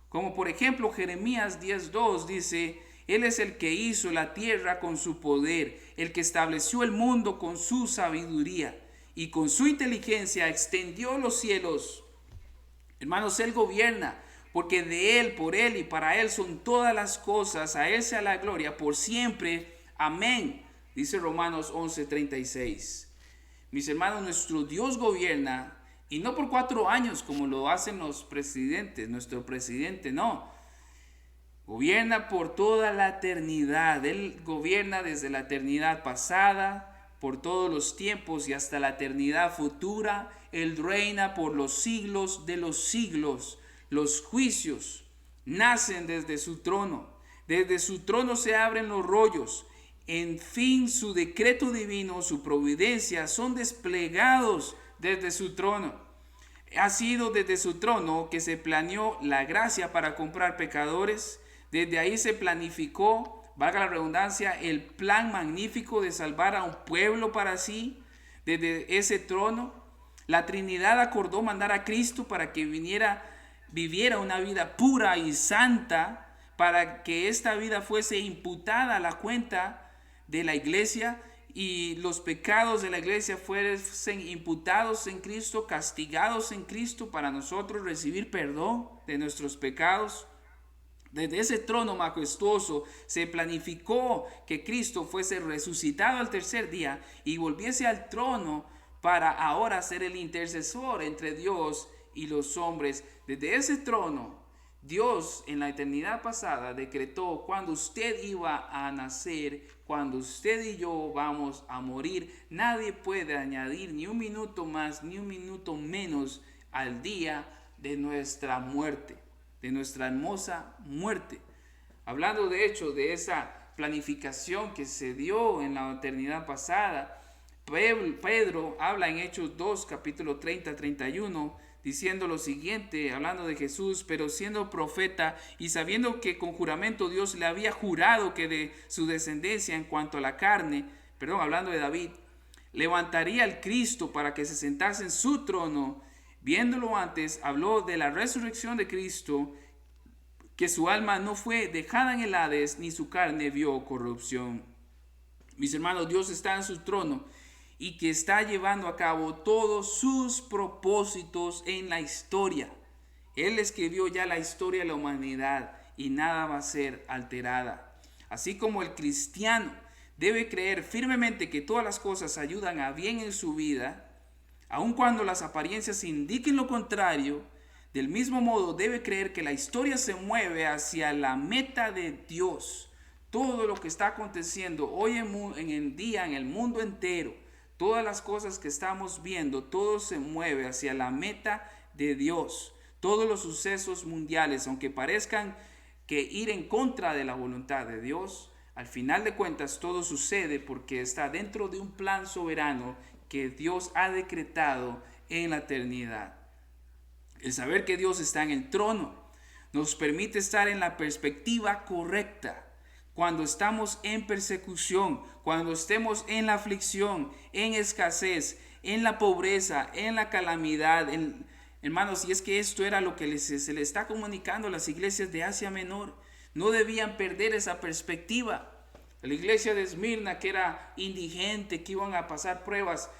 Como por ejemplo Jeremías 10:2 dice, Él es el que hizo la tierra con su poder, el que estableció el mundo con su sabiduría y con su inteligencia extendió los cielos. Hermanos, Él gobierna, porque de Él, por Él y para Él son todas las cosas. A Él sea la gloria por siempre. Amén. Dice Romanos 11:36. Mis hermanos, nuestro Dios gobierna, y no por 4 años como lo hacen los presidentes. Nuestro presidente no. Gobierna por toda la eternidad. Él gobierna desde la eternidad pasada, por todos los tiempos y hasta la eternidad futura. Él reina por los siglos de los siglos. Los juicios nacen desde su trono. Desde su trono se abren los rollos. En fin, su decreto divino, su providencia son desplegados desde su trono. Ha sido desde su trono que se planeó la gracia para comprar pecadores. Desde ahí se planificó, valga la redundancia, el plan magnífico de salvar a un pueblo para sí. Desde ese trono, la Trinidad acordó mandar a Cristo para que viviera una vida pura y santa, para que esta vida fuese imputada a la cuenta de la iglesia y los pecados de la iglesia fuesen imputados en Cristo, castigados en Cristo, para nosotros recibir perdón de nuestros pecados. Desde ese trono majestuoso se planificó que Cristo fuese resucitado al tercer día y volviese al trono para ahora ser el intercesor entre Dios y los hombres. Desde ese trono, Dios en la eternidad pasada decretó cuando usted iba a nacer, cuando usted y yo vamos a morir. Nadie puede añadir ni un minuto más ni un minuto menos al día de nuestra muerte, de nuestra hermosa muerte. Hablando de hecho de esa planificación que se dio en la eternidad pasada, Pedro habla en Hechos 2, capítulo 30-31, diciendo lo siguiente, hablando de Jesús: pero siendo profeta y sabiendo que con juramento Dios le había jurado que de su descendencia en cuanto a la carne, hablando de David, levantaría al Cristo para que se sentase en su trono, viéndolo antes, habló de la resurrección de Cristo, que su alma no fue dejada en el Hades, ni su carne vio corrupción. Mis hermanos, Dios está en su trono y que está llevando a cabo todos sus propósitos en la historia. Él escribió ya la historia de la humanidad y nada va a ser alterada. Así como el cristiano debe creer firmemente que todas las cosas ayudan a bien en su vida, aun cuando las apariencias indiquen lo contrario, del mismo modo debe creer que la historia se mueve hacia la meta de Dios. Todo lo que está aconteciendo hoy en el día, en el mundo entero, todas las cosas que estamos viendo, todo se mueve hacia la meta de Dios. Todos los sucesos mundiales, aunque parezcan que ir en contra de la voluntad de Dios, al final de cuentas todo sucede porque está dentro de un plan soberano que Dios ha decretado en la eternidad. El saber que Dios está en el trono nos permite estar en la perspectiva correcta. Cuando estamos en persecución, cuando estemos en la aflicción, en escasez, en la pobreza, en la calamidad, hermanos, y es que esto era lo que se le está comunicando a las iglesias de Asia Menor. No debían perder esa perspectiva. La iglesia de Esmirna, que era indigente, que iban a pasar pruebas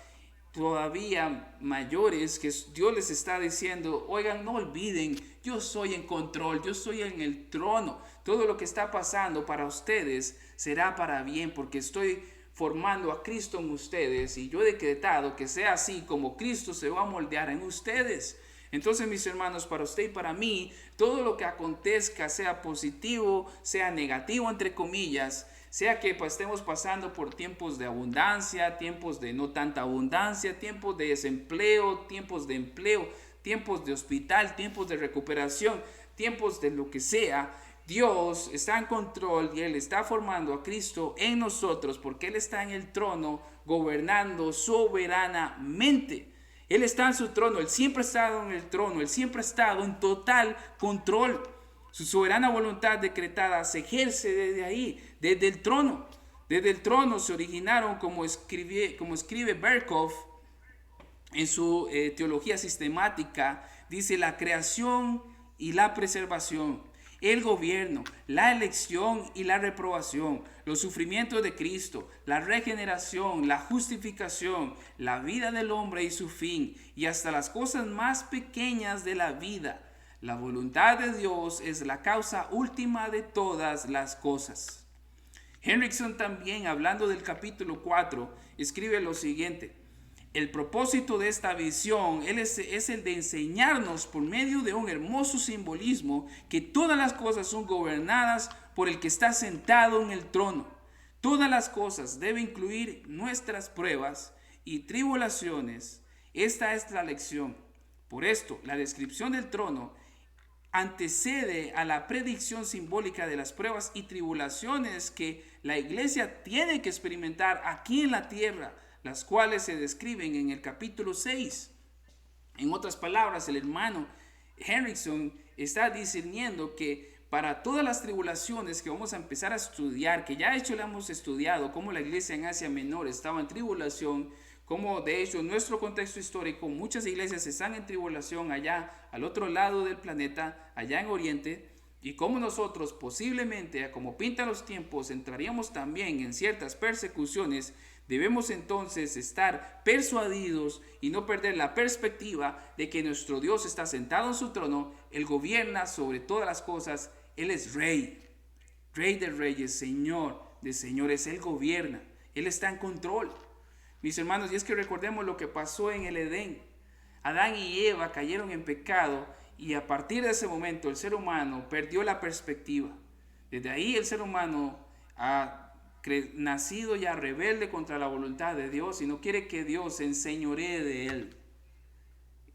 todavía mayores, que Dios les está diciendo: oigan, no olviden, yo soy en control, yo soy en el trono. Todo lo que está pasando para ustedes será para bien, porque estoy formando a Cristo en ustedes y yo he decretado que sea así como Cristo se va a moldear en ustedes. Entonces, mis hermanos, para usted y para mí, todo lo que acontezca, sea positivo, sea negativo, entre comillas, sea que estemos pasando por tiempos de abundancia, tiempos de no tanta abundancia, tiempos de desempleo, tiempos de empleo, tiempos de hospital, tiempos de recuperación, tiempos de lo que sea, Dios está en control y Él está formando a Cristo en nosotros porque Él está en el trono gobernando soberanamente. Él está en su trono, Él siempre ha estado en el trono, Él siempre ha estado en total control. Su soberana voluntad decretada se ejerce desde ahí, desde el trono. Desde el trono se originaron, como escribe Berkhoff en su teología sistemática, dice: la creación y la preservación, el gobierno, la elección y la reprobación, los sufrimientos de Cristo, la regeneración, la justificación, la vida del hombre y su fin, y hasta las cosas más pequeñas de la vida. La voluntad de Dios es la causa última de todas las cosas. Hendrickson también, hablando del capítulo 4, escribe lo siguiente: el propósito de esta visión es el de enseñarnos por medio de un hermoso simbolismo que todas las cosas son gobernadas por el que está sentado en el trono. Todas las cosas deben incluir nuestras pruebas y tribulaciones. Esta es la lección. Por esto, la descripción del trono antecede a la predicción simbólica de las pruebas y tribulaciones que la iglesia tiene que experimentar aquí en la tierra, las cuales se describen en el capítulo 6. En otras palabras, el hermano Hendrickson está discerniendo que para todas las tribulaciones que vamos a empezar a estudiar, que ya de hecho le hemos estudiado, cómo la iglesia en Asia Menor estaba en tribulación, como de hecho en nuestro contexto histórico muchas iglesias están en tribulación allá al otro lado del planeta, allá en Oriente, y como nosotros posiblemente, como pintan los tiempos, entraríamos también en ciertas persecuciones. Debemos entonces estar persuadidos y no perder la perspectiva de que nuestro Dios está sentado en su trono, Él gobierna sobre todas las cosas, Él es Rey, Rey de reyes, Señor de señores, Él gobierna, Él está en control. Mis hermanos, y es que recordemos lo que pasó en el Edén. Adán y Eva cayeron en pecado y a partir de ese momento el ser humano perdió la perspectiva. Desde ahí el ser humano ha nacido ya rebelde contra la voluntad de Dios y no quiere que Dios se enseñoree de él.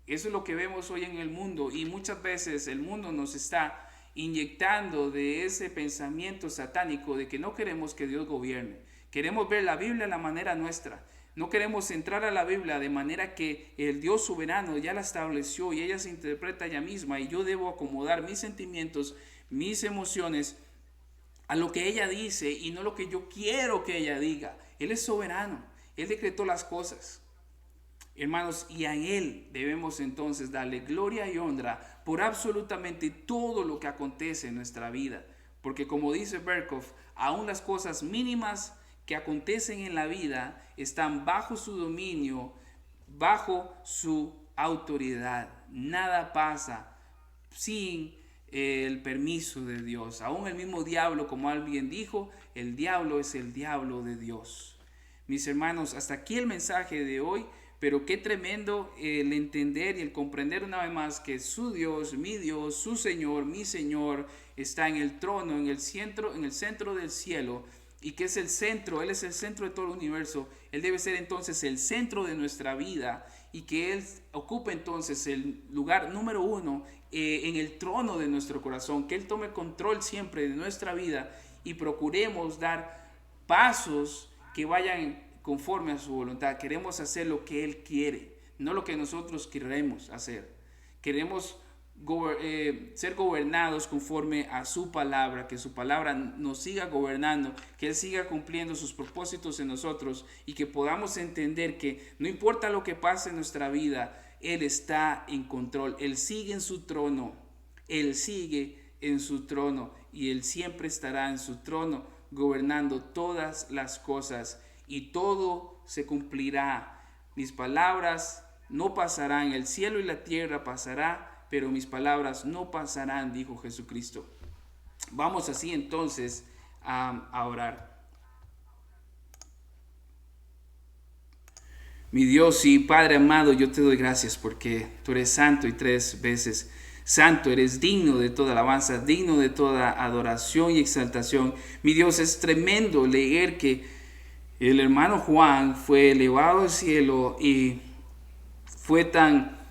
Eso es lo que vemos hoy en el mundo, y muchas veces el mundo nos está inyectando de ese pensamiento satánico de que no queremos que Dios gobierne. Queremos ver la Biblia a la manera nuestra. No queremos entrar a la Biblia de manera que el Dios soberano ya la estableció y ella se interpreta ella misma, y yo debo acomodar mis sentimientos, mis emociones a lo que ella dice y no lo que yo quiero que ella diga. Él es soberano, Él decretó las cosas. Hermanos, y a Él debemos entonces darle gloria y honra por absolutamente todo lo que acontece en nuestra vida. Porque como dice Berkhoff, aún las cosas mínimas que acontecen en la vida están bajo su dominio, bajo su autoridad. Nada pasa sin el permiso de Dios. Aún el mismo diablo, como alguien dijo, el diablo es el diablo de Dios. Mis hermanos, hasta aquí el mensaje de hoy, pero qué tremendo el entender y el comprender una vez más que su Dios, mi Dios, su Señor, mi Señor, está en el trono, en el centro del cielo, y que es el centro, Él es el centro de todo el universo. Él debe ser entonces el centro de nuestra vida, y que Él ocupe entonces el lugar número uno en el trono de nuestro corazón, que Él tome control siempre de nuestra vida y procuremos dar pasos que vayan conforme a su voluntad. Queremos hacer lo que Él quiere, no lo que nosotros queremos hacer. Queremos ser gobernados conforme a su palabra, que su palabra nos siga gobernando, que Él siga cumpliendo sus propósitos en nosotros, y que podamos entender que no importa lo que pase en nuestra vida, Él está en control, Él sigue en su trono, Él sigue en su trono, y Él siempre estará en su trono gobernando todas las cosas, y todo se cumplirá. Mis palabras no pasarán, el cielo y la tierra pasará, pero mis palabras no pasarán, dijo Jesucristo. Vamos así entonces a orar. Mi Dios y Padre amado, yo te doy gracias porque tú eres santo y 3 veces santo, eres digno de toda alabanza, digno de toda adoración y exaltación. Mi Dios, es tremendo leer que el hermano Juan fue elevado al cielo y fue tan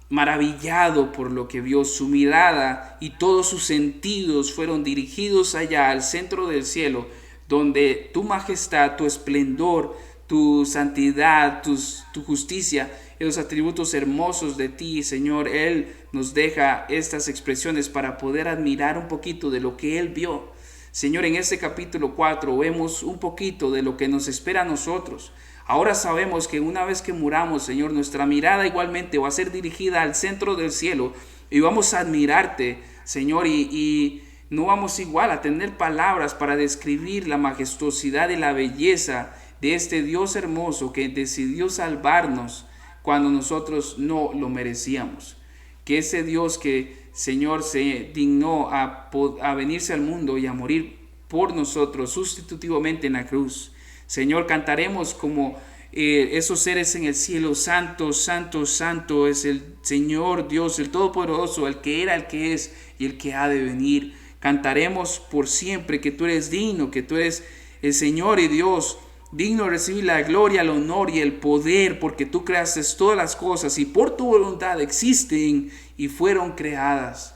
maravillado por lo que vio. Su mirada y todos sus sentidos fueron dirigidos allá al centro del cielo, donde tu majestad, tu esplendor, tu santidad, tu justicia y los atributos hermosos de ti, Señor. Él nos deja estas expresiones para poder admirar un poquito de lo que Él vio. Señor, en este capítulo 4 vemos un poquito de lo que nos espera a nosotros. Ahora sabemos que una vez que muramos, Señor, nuestra mirada igualmente va a ser dirigida al centro del cielo y vamos a admirarte Señor, y no vamos igual a tener palabras para describir la majestuosidad y la belleza de este Dios hermoso que decidió salvarnos cuando nosotros no lo merecíamos. Que ese Dios que, Señor, se dignó a venirse al mundo y a morir por nosotros sustitutivamente en la cruz. Señor, cantaremos como esos seres en el cielo: santo, santo, santo es el Señor Dios, el Todopoderoso, el que era, el que es y el que ha de venir. Cantaremos por siempre que tú eres digno, que tú eres el Señor y Dios, digno de recibir la gloria, el honor y el poder, porque tú creaste todas las cosas y por tu voluntad existen y fueron creadas.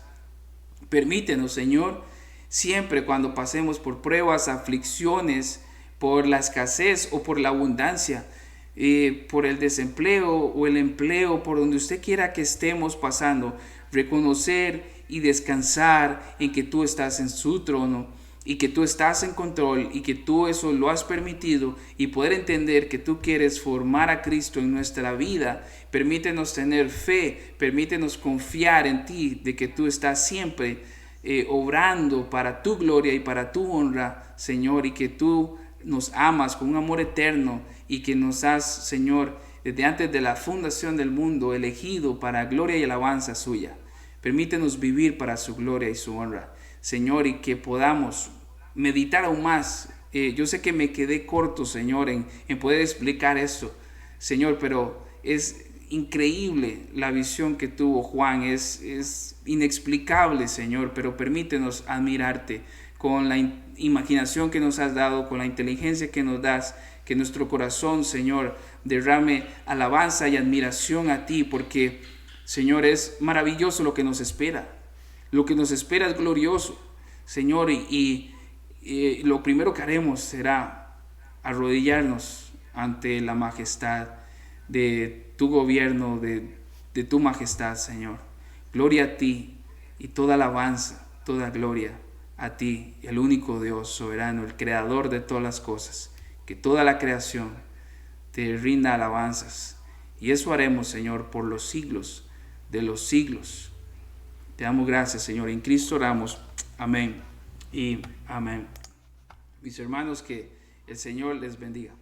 Permítenos, Señor, siempre cuando pasemos por pruebas, aflicciones, por la escasez o por la abundancia, por el desempleo o el empleo, por donde usted quiera que estemos pasando, reconocer y descansar en que tú estás en su trono y que tú estás en control y que tú eso lo has permitido, y poder entender que tú quieres formar a Cristo en nuestra vida. Permítenos tener fe, permítenos confiar en ti, de que tú estás siempre obrando para tu gloria y para tu honra, Señor, y que tú nos amas con un amor eterno y que nos has, Señor, desde antes de la fundación del mundo, elegido para gloria y alabanza suya. Permítenos vivir para su gloria y su honra, Señor, y que podamos meditar aún más. Yo sé que me quedé corto, Señor, en poder explicar esto, Señor, pero es increíble la visión que tuvo Juan, es inexplicable, Señor, pero permítenos admirarte con la imaginación que nos has dado, con la inteligencia que nos das, que nuestro corazón, Señor, derrame alabanza y admiración a ti, porque, Señor, es maravilloso lo que nos espera. Lo que nos espera es glorioso, Señor, y lo primero que haremos será arrodillarnos ante la majestad de tu gobierno, de tu majestad, Señor. Gloria a ti y toda alabanza, toda gloria a ti, el único Dios soberano, el creador de todas las cosas. Que toda la creación te rinda alabanzas. Y eso haremos, Señor, por los siglos de los siglos. Te damos gracias, Señor. En Cristo oramos. Amén y amén. Mis hermanos, que el Señor les bendiga.